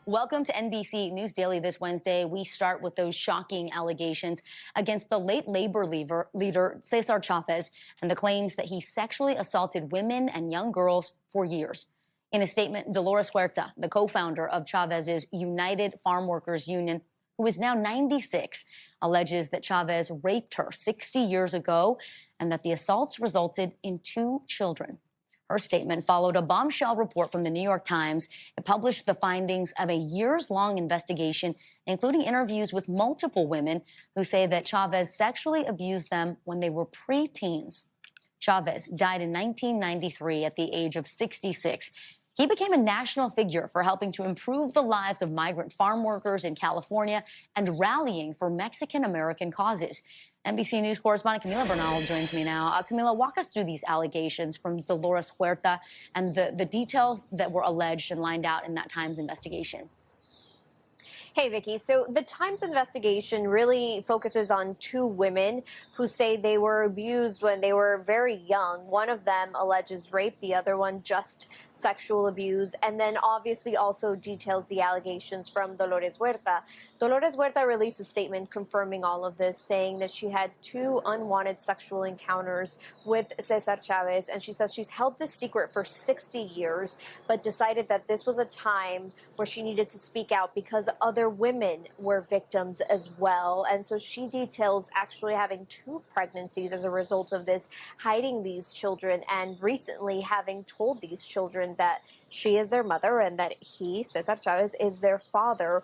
Welcome to NBC News Daily this Wednesday. We start with those shocking allegations against the late labor leader Cesar Chavez and the claims that he sexually assaulted women and young girls for years. In a statement, Dolores Huerta, the co-founder of Chavez's United Farm Workers Union, who is now 96, alleges that Chavez raped her 60 years ago and that the assaults resulted in 2 children. Her statement followed a bombshell report from the New York Times. It published the findings of a years-long investigation, including interviews with multiple women who say that Chavez sexually abused them when they were preteens. Chavez died in 1993 at the age of 66. He became a national figure for helping to improve the lives of migrant farm workers in California and rallying for Mexican-American causes. NBC News correspondent Camila Bernal joins me now. Camila, walk us through these allegations from Dolores Huerta and the details that were alleged and lined out in that Times investigation. Hey, Vicky. So the Times investigation really focuses on 2 women who say they were abused when they were very young. One of them alleges rape, the other one just sexual abuse, and then obviously also details the allegations from Dolores Huerta. Dolores Huerta released a statement confirming all of this, saying that she had 2 unwanted sexual encounters with Cesar Chavez, and she says she's held this secret for 60 years, but decided that this was a time where she needed to speak out because other women were victims as well. And so she details actually having 2 pregnancies as a result of this, hiding these children, and recently having told these children that she is their mother and that he, Cesar Chavez, is their father.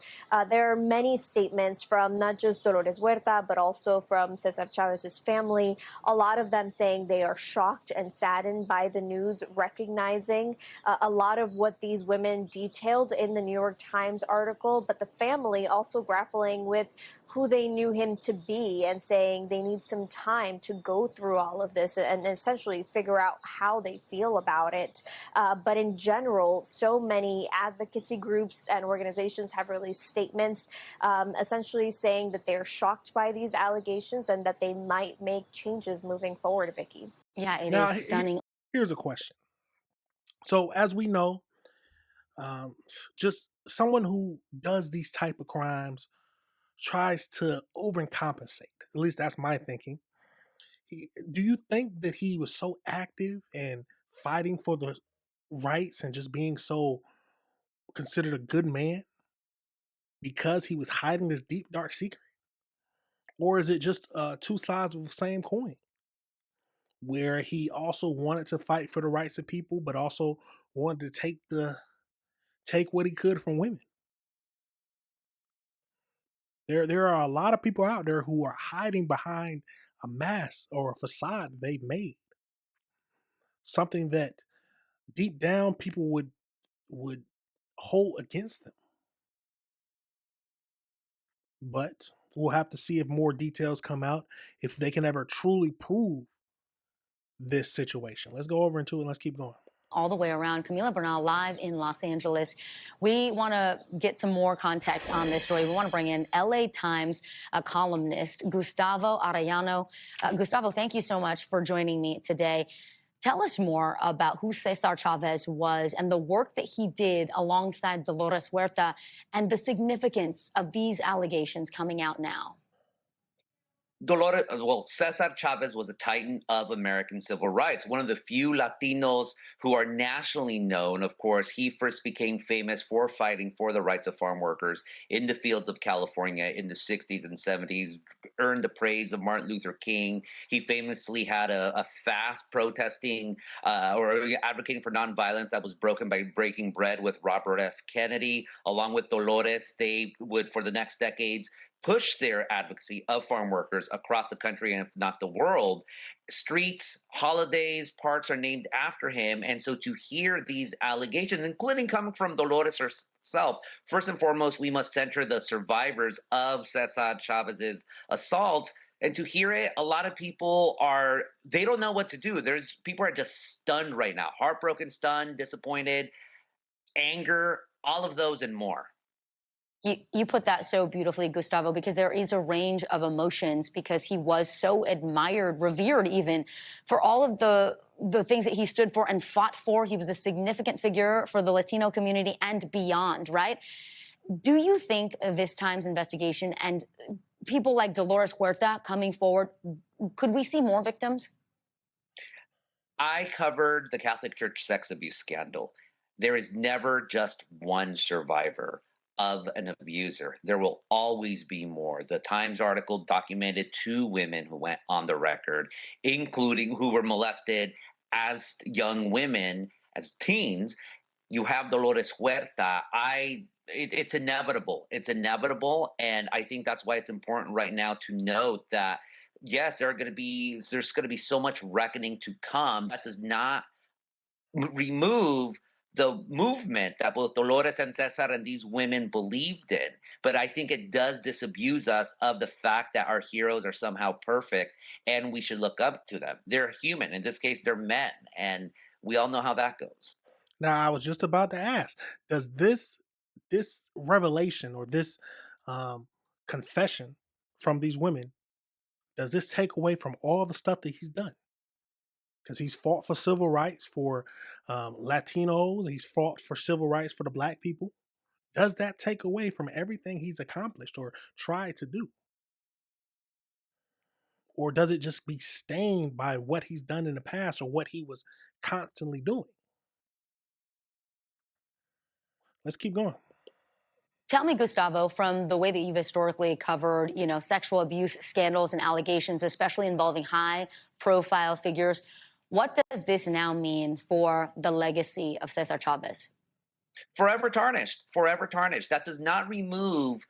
There are many statements from not just Dolores Huerta, but also from Cesar Chavez's family, a lot of them saying they are shocked and saddened by the news, recognizing a lot of what these women detailed in the New York Times article, but the family also grappling with who they knew him to be and saying they need some time to go through all of this and essentially figure out how they feel about it. But in general, so many advocacy groups and organizations have released statements essentially saying that they're shocked by these allegations and that they might make changes moving forward, Vicky. Yeah, it is stunning. Here's a question. So as we know, just someone who does these type of crimes tries to overcompensate. At least that's my thinking. Do you think that he was so active and fighting for the rights and just being so considered a good man because he was hiding this deep, dark secret? Or is it just 2 sides of the same coin, where he also wanted to fight for the rights of people, but also wanted to take what he could from women? There are a lot of people out there who are hiding behind a mask or a facade they've made. Something that deep down people would hold against them. But we'll have to see if more details come out, if they can ever truly prove this situation. Let's go over into it and let's keep going. All the way around. Camila Bernal live in Los Angeles. We want to get some more context on this story. We want to bring in LA Times columnist Gustavo Arellano. Gustavo, thank you so much for joining me today. Tell us more about who Cesar Chavez was and the work that he did alongside Dolores Huerta and the significance of these allegations coming out now. Cesar Chavez was a titan of American civil rights, one of the few Latinos who are nationally known. Of course, he first became famous for fighting for the rights of farm workers in the fields of California in the 60s and 70s, earned the praise of Martin Luther King. He famously had a fast protesting or advocating for nonviolence that was broken by breaking bread with Robert F. Kennedy. Along with Dolores, they would, for the next decades, push their advocacy of farm workers across the country and if not the world. Streets, holidays, parks are named after him. And so to hear these allegations, including coming from Dolores herself, first and foremost, we must center the survivors of Cesar Chavez's assault. And to hear it, a lot of people they don't know what to do. People are just stunned right now, heartbroken, stunned, disappointed, anger, all of those and more. You put that so beautifully, Gustavo, because there is a range of emotions because he was so admired, revered even, for all of the things that he stood for and fought for. He was a significant figure for the Latino community and beyond, right? Do you think this Times investigation and people like Dolores Huerta coming forward, could we see more victims? I covered the Catholic Church sex abuse scandal. There is never just one survivor of an abuser. There will always be more. The Times article documented 2 women who went on the record, including who were molested as young women, as teens. You have Dolores Huerta. It's inevitable. It's inevitable, and I think that's why it's important right now to note that yes, there's going to be so much reckoning to come. That does not remove the movement that both Dolores and Cesar and these women believed in. But I think it does disabuse us of the fact that our heroes are somehow perfect and we should look up to them. They're human. In this case, they're men. And we all know how that goes. Now, I was just about to ask, does this revelation or this confession from these women, does this take away from all the stuff that he's done? Because he's fought for civil rights for Latinos, he's fought for civil rights for the black people. Does that take away from everything he's accomplished or tried to do? Or does it just be stained by what he's done in the past or what he was constantly doing? Let's keep going. Tell me, Gustavo, from the way that you've historically covered, sexual abuse scandals and allegations, especially involving high-profile figures, what does this now mean for the legacy of Cesar Chavez? Forever tarnished. Forever tarnished. That does not remove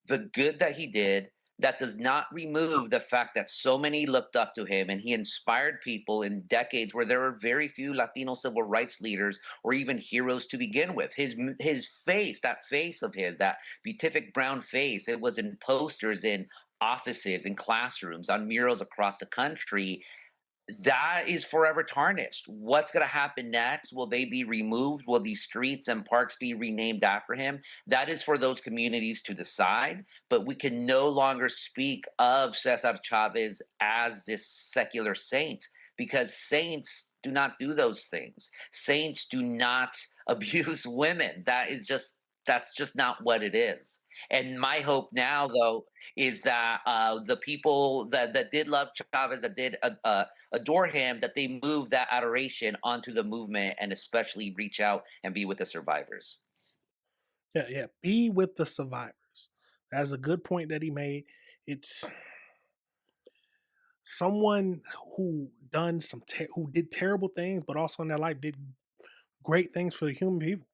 the good that he did. That does not remove the fact that so many looked up to him and he inspired people in decades where there were very few Latino civil rights leaders or even heroes to begin with. His face, that face of his, that beatific brown face, it was in posters in offices, in classrooms, on murals across the country. That is forever tarnished. What's going to happen next? Will they be removed? Will these streets and parks be renamed after him? That is for those communities to decide. But we can no longer speak of Cesar Chavez as this secular saint because saints do not do those things. Saints do not abuse women. That's just not what it is. And my hope now, though, is that the people that did love Chavez, that did adore him, that they move that adoration onto the movement and especially reach out and be with the survivors. Yeah. Be with the survivors. That's a good point that he made. It's someone who who did terrible things, but also in their life did great things for the human people.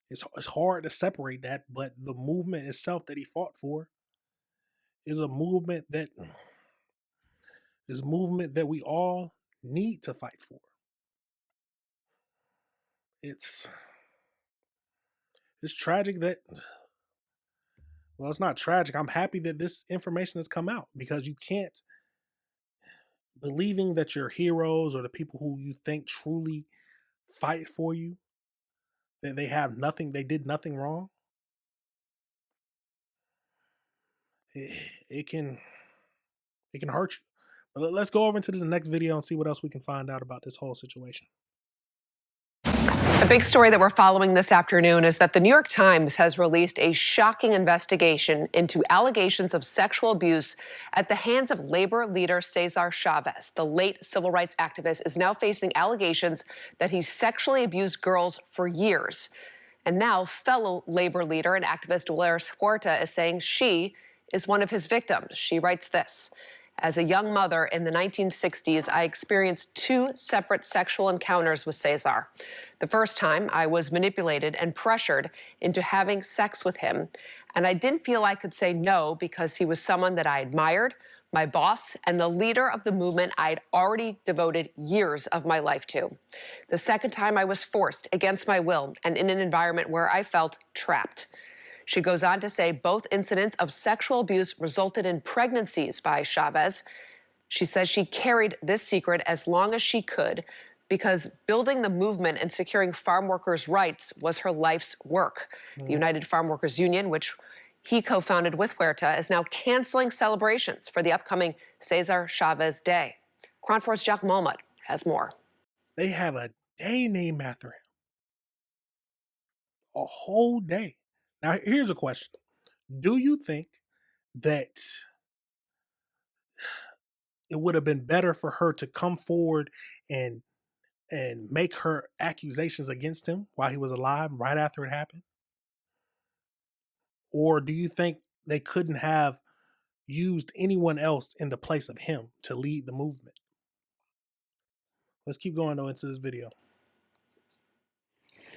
It's hard to separate that, but the movement itself that he fought for is a movement that we all need to fight for. It's tragic that, well, it's not tragic. I'm happy that this information has come out because you can't, believing that your heroes or the people who you think truly fight for you, that they did nothing wrong. It can hurt you. But let's go over into this next video and see what else we can find out about this whole situation. A big story that we're following this afternoon is that the New York Times has released a shocking investigation into allegations of sexual abuse at the hands of labor leader Cesar Chavez. The late civil rights activist is now facing allegations that he sexually abused girls for years. And now fellow labor leader and activist Dolores Huerta is saying she is one of his victims. She writes this: as a young mother in the 1960s, I experienced 2 separate sexual encounters with Cesar. The first time, I was manipulated and pressured into having sex with him, and I didn't feel I could say no because he was someone that I admired, my boss, and the leader of the movement I'd already devoted years of my life to. The second time, I was forced against my will and in an environment where I felt trapped. She goes on to say both incidents of sexual abuse resulted in pregnancies by Chavez. She says she carried this secret as long as she could because building the movement and securing farm workers' rights was her life's work. The United Farm Workers Union, which he co-founded with Huerta, is now canceling celebrations for the upcoming Cesar Chavez Day. Crown 4's Jack Malmut has more. They have a day named after him. A whole day. Now, here's a question. Do you think that it would have been better for her to come forward and make her accusations against him while he was alive right after it happened? Or do you think they couldn't have used anyone else in the place of him to lead the movement? Let's keep going though into this video.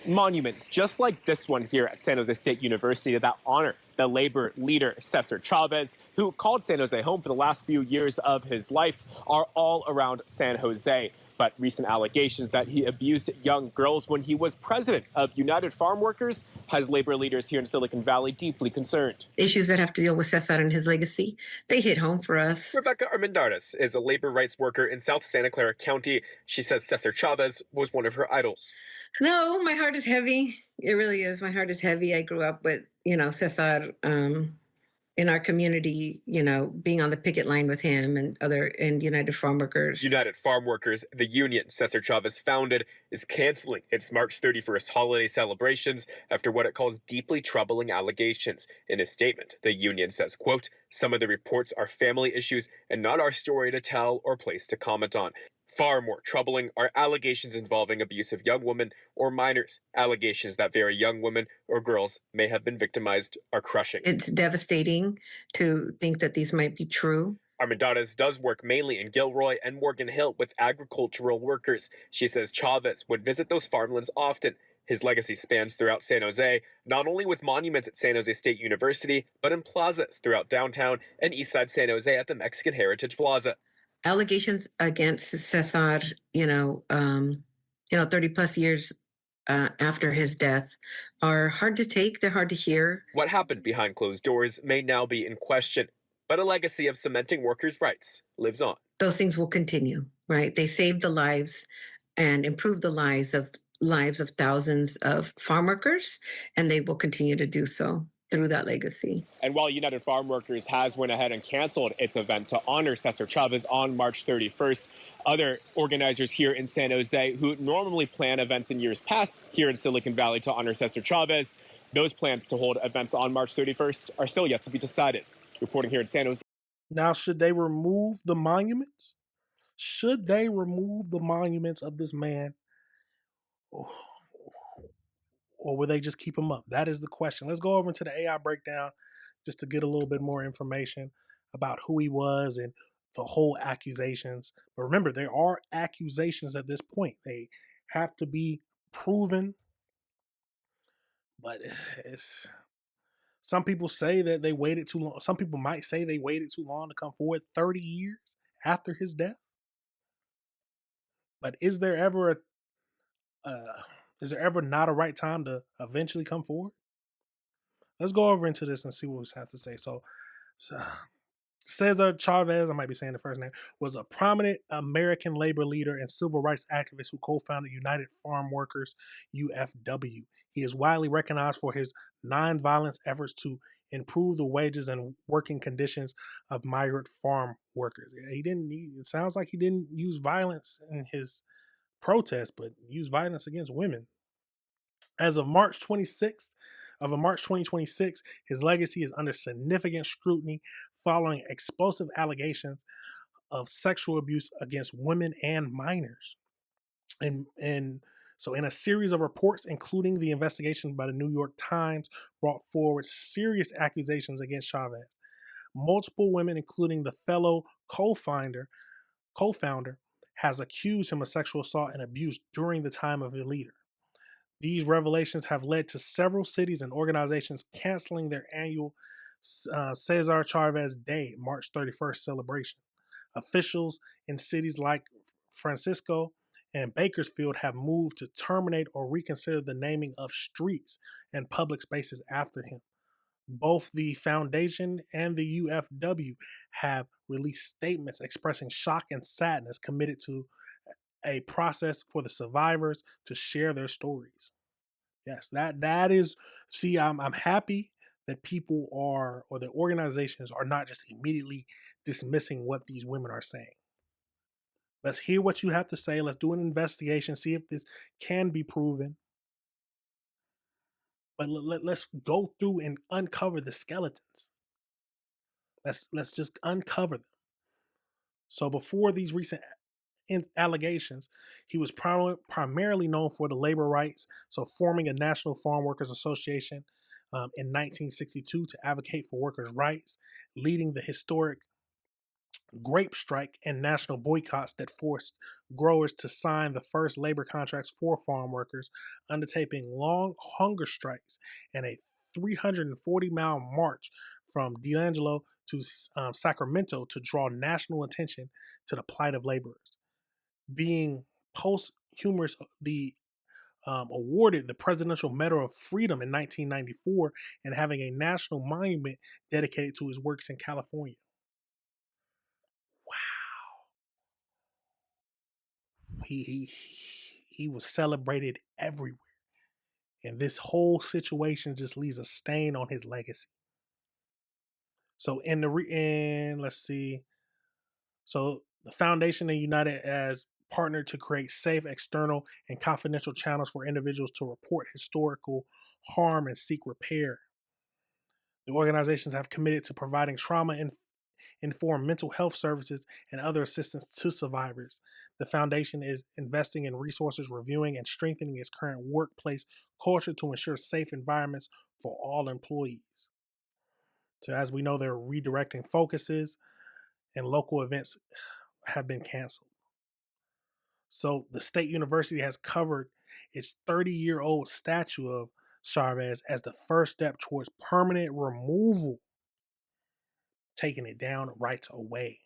Monuments just like this one here at San Jose State University that honor the labor leader Cesar Chavez, who called San Jose home for the last few years of his life, are all around San Jose. But recent allegations that he abused young girls when he was president of United Farm Workers has labor leaders here in Silicon Valley deeply concerned. Issues that have to deal with Cesar and his legacy, they hit home for us. Rebecca Armendariz is a labor rights worker in South Santa Clara County. She says Cesar Chavez was one of her idols. No, my heart is heavy. It really is. My heart is heavy. I grew up with, Cesar in our community, being on the picket line with him and United Farm Workers. United Farm Workers, the union Cesar Chavez founded, is canceling its March 31st holiday celebrations after what it calls deeply troubling allegations. In a statement, the union says, quote, "Some of the reports are family issues and not our story to tell or place to comment on. Far more troubling are allegations involving abuse of young women or minors. Allegations that very young women or girls may have been victimized are crushing." It's devastating to think that these might be true. Armendariz does work mainly in Gilroy and Morgan Hill with agricultural workers. She says Chavez would visit those farmlands often. His legacy spans throughout San Jose, not only with monuments at San Jose State University, but in plazas throughout downtown and Eastside San Jose at the Mexican Heritage Plaza. Allegations against Cesar, 30 plus years after his death are hard to take. They're hard to hear. What happened behind closed doors may now be in question, but a legacy of cementing workers' rights lives on. Those things will continue, right? They saved the lives and improved the lives of thousands of farm workers, and they will continue to do so through that legacy. And while United Farm Workers has went ahead and canceled its event to honor Cesar Chavez on March 31st, other organizers here in San Jose who normally plan events in years past here in Silicon Valley to honor Cesar Chavez, those plans to hold events on March 31st are still yet to be decided. Reporting here in San Jose. Now, should they remove the monuments? Should they remove the monuments of this man? Or will they just keep him up? That is the question. Let's go over into the AI breakdown just to get a little bit more information about who he was and the whole accusations. But remember, there are accusations at this point. They have to be proven. But it's some people say that they waited too long. Some people might say they waited too long to come forward 30 years after his death. But is there ever not a right time to eventually come forward? Let's go over into this and see what we have to say. So Cesar Chavez, I might be saying the first name, was a prominent American labor leader and civil rights activist who co-founded United Farm Workers, UFW. He is widely recognized for his nonviolence efforts to improve the wages and working conditions of migrant farm workers. It sounds like he didn't use violence in his protest, but used violence against women. As of March 2026, his legacy is under significant scrutiny following explosive allegations of sexual abuse against women and minors. And so in a series of reports, including the investigation by the New York Times, brought forward serious accusations against Chavez. Multiple women, including the fellow co-founder, has accused him of sexual assault and abuse during the time of the leader. These revelations have led to several cities and organizations canceling their annual Cesar Chavez Day, March 31st celebration. Officials in cities like Francisco and Bakersfield have moved to terminate or reconsider the naming of streets and public spaces after him. Both the foundation and the UFW have released statements expressing shock and sadness, committed to a process for the survivors to share their stories. Yes, that is. See, I'm happy that people are, or the organizations are not just immediately dismissing what these women are saying. Let's hear what you have to say. Let's do an investigation, see if this can be proven. But let's go through and uncover the skeletons. Let's just uncover them. So before these recent allegations, he was primarily known for the labor rights, so forming a National Farm Workers Association in 1962 to advocate for workers' rights, leading the historic grape strike and national boycotts that forced growers to sign the first labor contracts for farm workers, undertaking long hunger strikes and a 340-mile march from D'Angelo to Sacramento to draw national attention to the plight of laborers. Being posthumous, awarded the Presidential Medal of Freedom in 1994 and having a national monument dedicated to his works in California. He was celebrated everywhere, and this whole situation just leaves a stain on his legacy. So let's see, so the foundation and United as partnered to create safe external and confidential channels for individuals to report historical harm and seek repair. The organizations have committed to providing trauma-informed mental health services and other assistance to survivors. The foundation is investing in resources, reviewing and strengthening its current workplace culture to ensure safe environments for all employees. So as we know, they're redirecting focuses and local events have been canceled. So the state university has covered its 30-year-old statue of Chavez as the first step towards permanent removal, taking it down right away.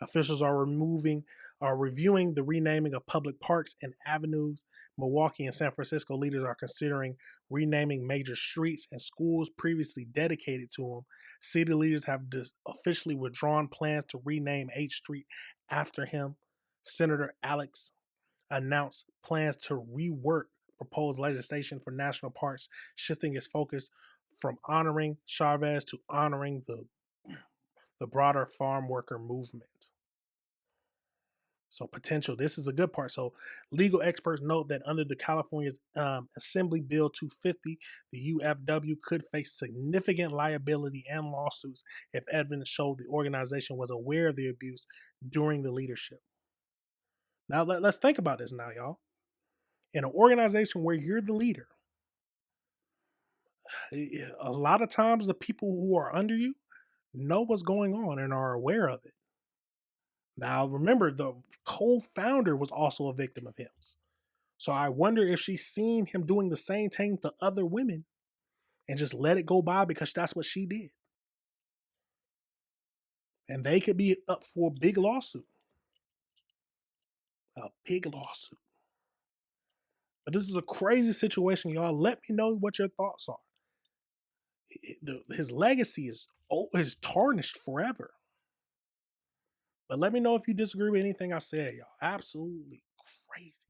Officials are reviewing the renaming of public parks and avenues. Milwaukee and San Francisco leaders are considering renaming major streets and schools previously dedicated to him. City leaders have officially withdrawn plans to rename H Street after him. Senator Alex announced plans to rework proposed legislation for national parks, shifting its focus from honoring Chavez to honoring the broader farm worker movement. So potential, this is a good part. So legal experts note that under the California's Assembly Bill 250, the UFW could face significant liability and lawsuits if evidence showed the organization was aware of the abuse during the leadership. Now let's think about this now, y'all. In an organization where you're the leader, a lot of times the people who are under you know what's going on and are aware of it. Now, remember, the co-founder was also a victim of him. So I wonder if she's seen him doing the same thing to other women and just let it go by because that's what she did. And they could be up for a big lawsuit. A big lawsuit. But this is a crazy situation, y'all. Let me know what your thoughts are. His legacy is tarnished forever. But let me know if you disagree with anything I said, y'all. Absolutely crazy.